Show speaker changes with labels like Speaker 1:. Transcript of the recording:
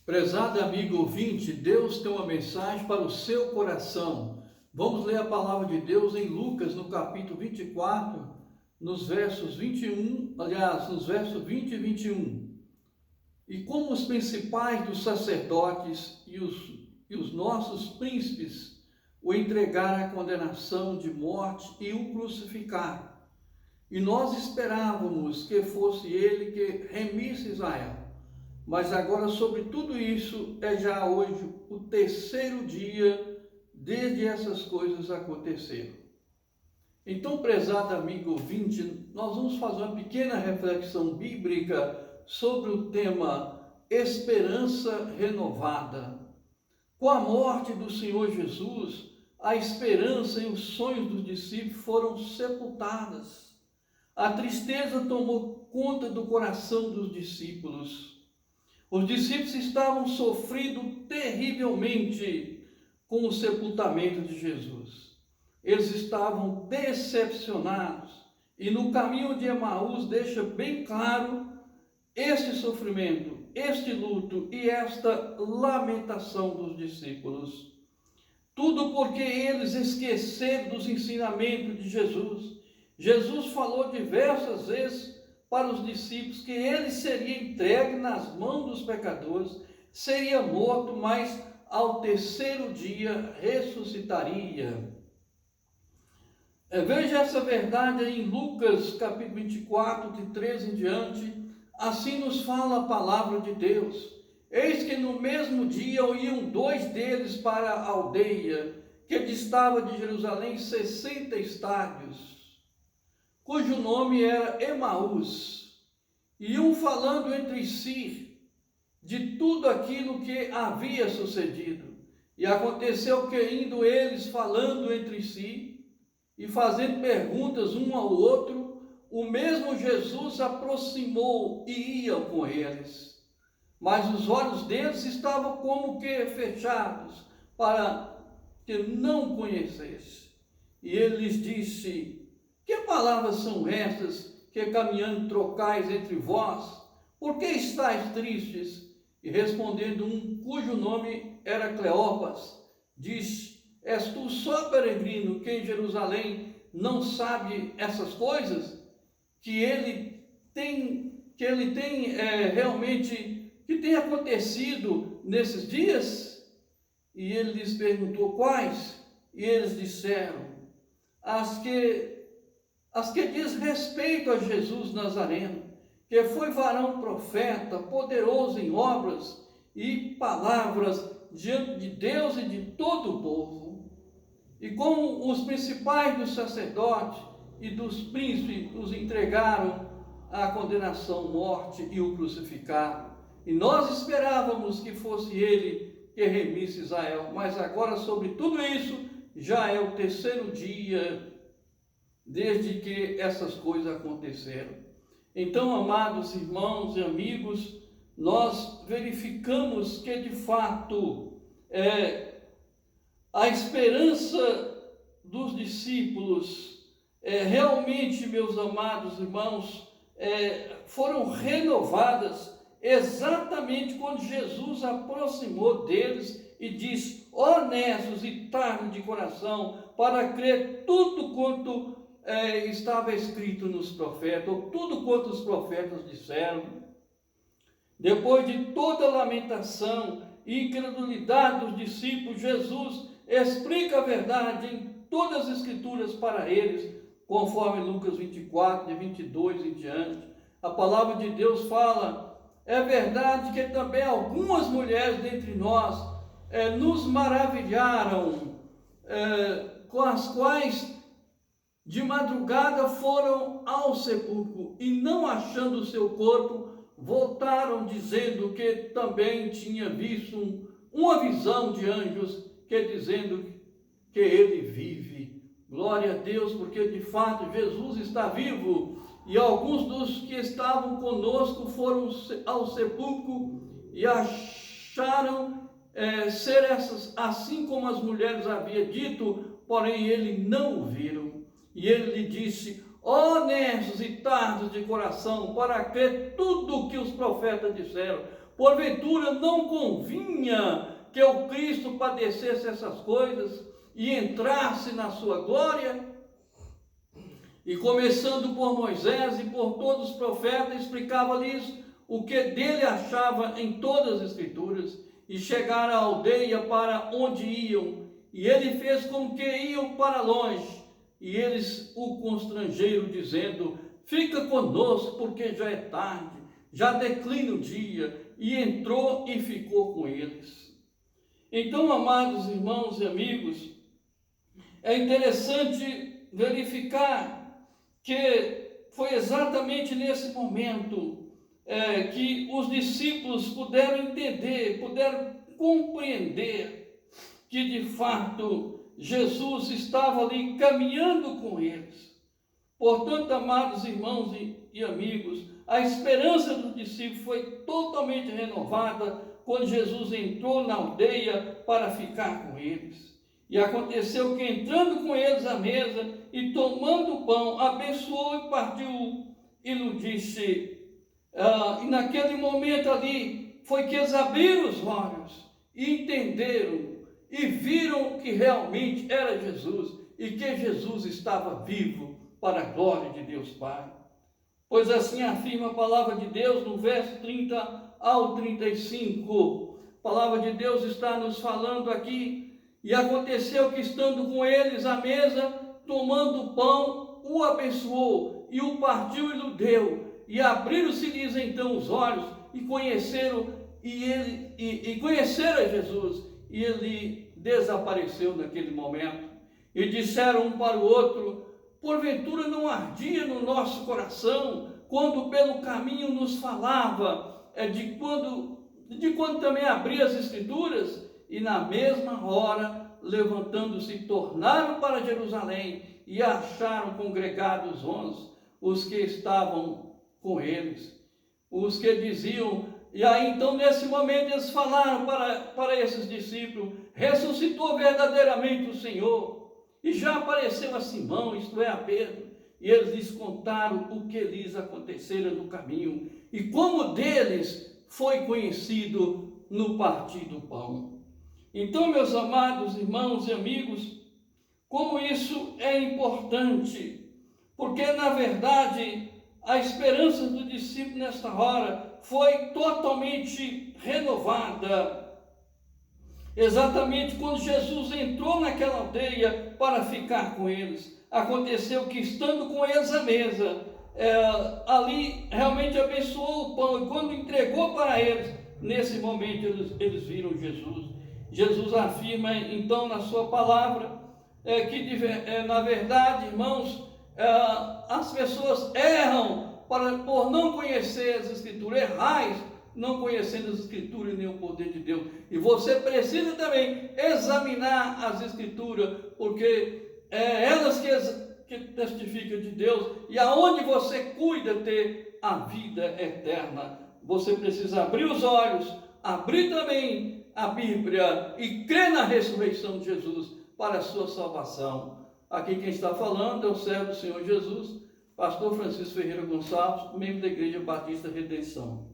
Speaker 1: Prezado amigo ouvinte, Deus tem uma mensagem para o seu coração. Vamos ler a palavra de Deus em Lucas, no capítulo 24, nos versos 21, nos versos 20 e 21. E como os principais dos sacerdotes e os nossos príncipes o entregaram à condenação de morte e o crucificaram. E nós esperávamos que fosse ele que remisse Israel. Mas agora sobre tudo isso é já hoje o terceiro dia desde essas coisas aconteceram. Então, prezado amigo ouvinte, nós vamos fazer uma pequena reflexão bíblica sobre o tema esperança renovada. Com a morte do Senhor Jesus, a esperança e os sonhos dos discípulos foram sepultadas. A tristeza tomou conta do coração dos discípulos. Os discípulos estavam sofrendo terrivelmente com o sepultamento de Jesus. Eles estavam decepcionados e no caminho de Emaús deixa bem claro este sofrimento, este luto e esta lamentação dos discípulos. Tudo porque eles esqueceram dos ensinamentos de Jesus. Jesus falou diversas vezes para os discípulos que ele seria entregue nas mãos dos pecadores, seria morto, mas ao terceiro dia ressuscitaria. Veja essa verdade em Lucas capítulo 24, de 13 em diante. Assim nos fala a palavra de Deus. Eis que no mesmo dia iam dois deles para a aldeia, que distava de Jerusalém 60 estádios, cujo nome era Emaús, e iam falando entre si de tudo aquilo que havia sucedido. E aconteceu que, indo eles falando entre si e fazendo perguntas um ao outro, o mesmo Jesus aproximou e ia com eles. Mas os olhos deles estavam como que fechados, para que não conhecesse. E ele lhes disse: que palavras são essas que caminhando trocais entre vós? Por que estáis tristes? E respondendo um, cujo nome era Cleopas, disse: és tu só peregrino que em Jerusalém não sabe essas coisas? Que tem acontecido nesses dias? E ele lhes perguntou quais? E eles disseram: as que diz respeito a Jesus Nazareno, que foi varão profeta, poderoso em obras e palavras diante de Deus e de todo o povo. E como os principais dos sacerdotes e dos príncipes os entregaram à condenação, morte e o crucificaram. E nós esperávamos que fosse ele que remisse Israel, mas agora sobre tudo isso já é o terceiro dia desde que essas coisas aconteceram. Então, amados irmãos e amigos, nós verificamos que de fato a esperança dos discípulos realmente, meus amados irmãos, foram renovadas exatamente quando Jesus aproximou deles e disse: honestos e tardos de coração, para crer tudo quanto estava escrito nos profetas, ou tudo quanto os profetas disseram. Depois de toda a lamentação e incredulidade dos discípulos, Jesus explica a verdade em todas as escrituras para eles, conforme Lucas 24, de 22 em diante. A palavra de Deus fala: é verdade que também algumas mulheres dentre nós nos maravilharam, com as quais de madrugada foram ao sepulcro e, não achando o seu corpo, voltaram dizendo que também tinha visto uma visão de anjos, dizendo que ele vive. Glória a Deus, porque de fato Jesus está vivo. E alguns dos que estavam conosco foram ao sepulcro e acharam ser essas, assim como as mulheres haviam dito, porém ele não o viram. E ele lhe disse: honestos e tardos de coração, para crer tudo o que os profetas disseram, Porventura não convinha que o Cristo padecesse essas coisas e entrasse na sua glória? E começando por Moisés e por todos os profetas, explicava-lhes o que dele achava em todas as Escrituras, e chegaram à aldeia para onde iam, e ele fez como que iam para longe, e eles o constrangeram, dizendo: fica conosco, porque já é tarde, já declina o dia. E entrou e ficou com eles. Então, amados irmãos e amigos, é interessante verificar que foi exatamente nesse momento que os discípulos puderam entender, puderam compreender que de fato Jesus estava ali caminhando com eles. Portanto, amados irmãos e amigos, a esperança dos discípulos foi totalmente renovada quando Jesus entrou na aldeia para ficar com eles. E aconteceu que, entrando com eles à mesa e tomando o pão, abençoou e partiu e lhe disse. E naquele momento ali foi que eles abriram os olhos e entenderam e viram que realmente era Jesus e que Jesus estava vivo para a glória de Deus Pai. Pois assim afirma a palavra de Deus no verso 30 ao 35. A palavra de Deus está nos falando aqui. E aconteceu que, estando com eles à mesa, tomando o pão, o abençoou e o partiu e lhe deu. E abriram-se-lhes então os olhos e conheceram conheceram Jesus. E ele desapareceu naquele momento. E disseram um para o outro: porventura não ardia no nosso coração quando pelo caminho nos falava, de quando também abria as Escrituras? E na mesma hora, levantando-se, tornaram para Jerusalém e acharam congregados 11, os que estavam com eles, os que diziam. E aí então nesse momento eles falaram para esses discípulos: ressuscitou verdadeiramente o Senhor, e já apareceu a Simão, isto é, a Pedro. E eles lhes contaram o que lhes acontecera no caminho, e como deles foi conhecido no partir do pão. Então, meus amados irmãos e amigos, como isso é importante, porque na verdade a esperança do discípulo nesta hora foi totalmente renovada. Exatamente quando Jesus entrou naquela aldeia para ficar com eles, aconteceu que, estando com eles à mesa, ali realmente abençoou o pão, e quando entregou para eles, nesse momento eles viram Jesus. Jesus afirma então na sua palavra que na verdade, irmãos, as pessoas erram por não conhecer as Escrituras, errais não conhecendo as Escrituras nem o poder de Deus. E você precisa também examinar as Escrituras, porque elas que testificam de Deus, e aonde você cuida ter a vida eterna. Você precisa abrir os olhos, abrir também a Bíblia e crer na ressurreição de Jesus para a sua salvação. Aqui quem está falando é o servo do Senhor Jesus, pastor Francisco Ferreira Gonçalves, membro da Igreja Batista Redenção.